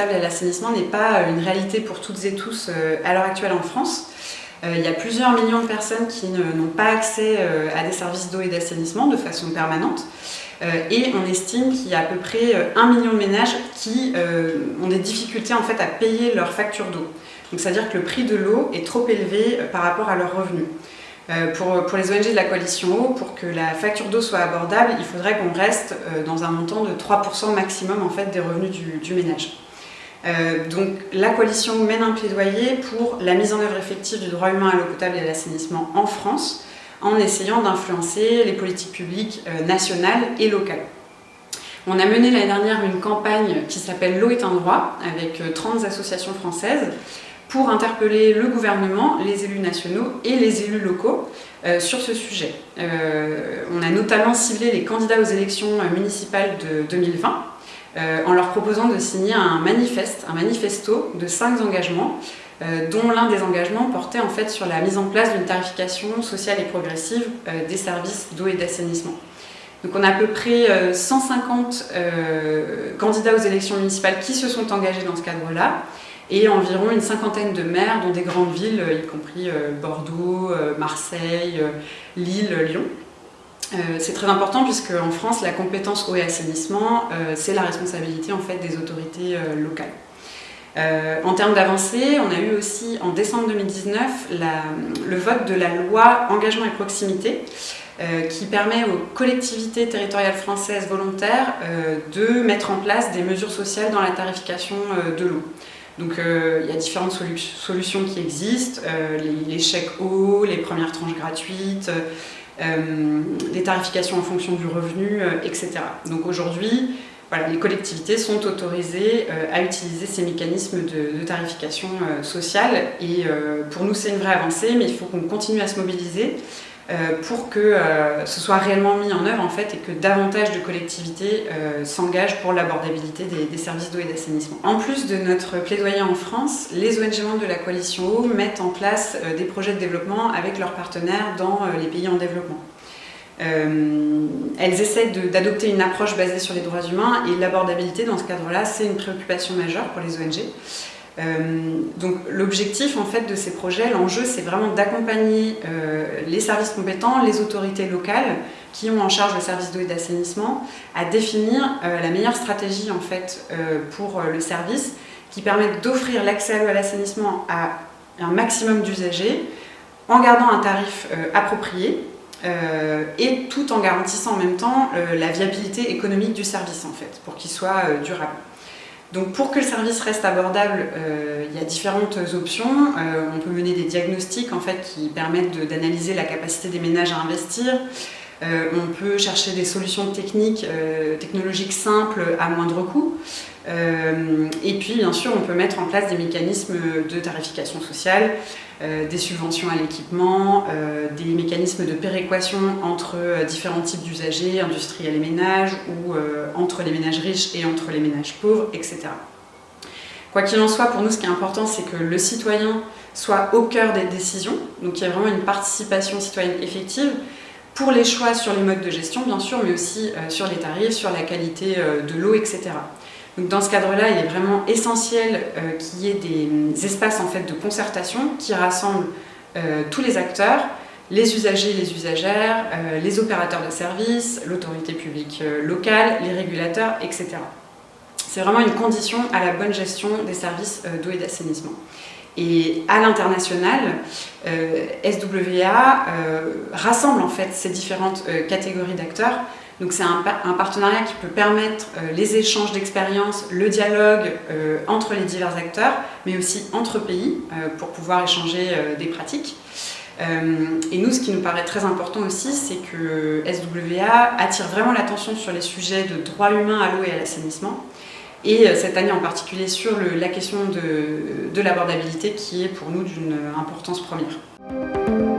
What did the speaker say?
potable et à l'assainissement n'est pas une réalité pour toutes et tous à l'heure actuelle en France. Il y a plusieurs millions de personnes qui n'ont pas accès à des services d'eau et d'assainissement de façon permanente. Et on estime qu'il y a à peu près 1 million de ménages qui ont des difficultés en fait, à payer leur facture d'eau. Donc c'est-à-dire que le prix de l'eau est trop élevé par rapport à leurs revenus. Pour les ONG de la Coalition Eau, pour que la facture d'eau soit abordable, il faudrait qu'on reste dans un montant de 3% maximum en fait, des revenus du ménage. Donc la Coalition Eau mène un plaidoyer pour la mise en œuvre effective du droit humain à l'eau potable et à l'assainissement en France, en essayant d'influencer les politiques publiques nationales et locales. On a mené l'année dernière une campagne qui s'appelle L'eau est un droit, avec 30 associations françaises, pour interpeller le gouvernement, les élus nationaux et les élus locaux sur ce sujet. On a notamment ciblé les candidats aux élections municipales de 2020 en leur proposant de signer un manifesto de 5 engagements, dont l'un des engagements portait en fait sur la mise en place d'une tarification sociale et progressive des services d'eau et d'assainissement. Donc on a à peu près 150 candidats aux élections municipales qui se sont engagés dans ce cadre-là, et environ une cinquantaine de maires dans des grandes villes, y compris Bordeaux, Marseille, Lille, Lyon. C'est très important puisque en France, la compétence eau et assainissement, c'est la responsabilité en fait, des autorités locales. En termes d'avancée, on a eu aussi en décembre 2019 le vote de la loi Engagement et Proximité, qui permet aux collectivités territoriales françaises volontaires de mettre en place des mesures sociales dans la tarification de l'eau. Donc il y a différentes solutions qui existent, les chèques eau, les premières tranches gratuites, des tarifications en fonction du revenu, etc. Donc aujourd'hui, voilà, les collectivités sont autorisées à utiliser ces mécanismes de tarification sociale et pour nous c'est une vraie avancée, mais il faut qu'on continue à se mobiliser pour que ce soit réellement mis en œuvre en fait, et que davantage de collectivités s'engagent pour l'abordabilité des services d'eau et d'assainissement. En plus de notre plaidoyer en France, les ONG membres de la Coalition Eau mettent en place des projets de développement avec leurs partenaires dans les pays en développement. Elles essaient d'adopter une approche basée sur les droits humains et l'abordabilité dans ce cadre-là, c'est une préoccupation majeure pour les ONG. Donc l'objectif en fait de ces projets, l'enjeu c'est vraiment d'accompagner les services compétents, les autorités locales qui ont en charge le service d'eau et d'assainissement à définir la meilleure stratégie en fait pour le service qui permette d'offrir l'accès à l'eau et à l'assainissement à un maximum d'usagers en gardant un tarif approprié et tout en garantissant en même temps la viabilité économique du service en fait pour qu'il soit durable. Donc pour que le service reste abordable, il y a différentes options. On peut mener des diagnostics en fait, qui permettent d'analyser la capacité des ménages à investir. On peut chercher des solutions technologiques simples à moindre coût. Et puis bien sûr, on peut mettre en place des mécanismes de tarification sociale, des subventions à l'équipement, des mécanismes de péréquation entre différents types d'usagers, industriels et ménages, ou entre les ménages riches et entre les ménages pauvres, etc. Quoi qu'il en soit, pour nous, ce qui est important, c'est que le citoyen soit au cœur des décisions, donc il y a vraiment une participation citoyenne effective, pour les choix sur les modes de gestion, bien sûr, mais aussi sur les tarifs, sur la qualité de l'eau, etc. Donc dans ce cadre-là, il est vraiment essentiel qu'il y ait des espaces en fait, de concertation qui rassemblent tous les acteurs, les usagers, les usagères, les opérateurs de services, l'autorité publique locale, les régulateurs, etc. C'est vraiment une condition à la bonne gestion des services d'eau et d'assainissement. Et à l'international, SWA rassemble en fait ces différentes catégories d'acteurs. Donc c'est un partenariat qui peut permettre les échanges d'expériences, le dialogue entre les divers acteurs, mais aussi entre pays pour pouvoir échanger des pratiques. Et nous, ce qui nous paraît très important aussi, c'est que SWA attire vraiment l'attention sur les sujets de droit humain à l'eau et à l'assainissement. Et cette année en particulier sur la question de l'abordabilité qui est pour nous d'une importance première.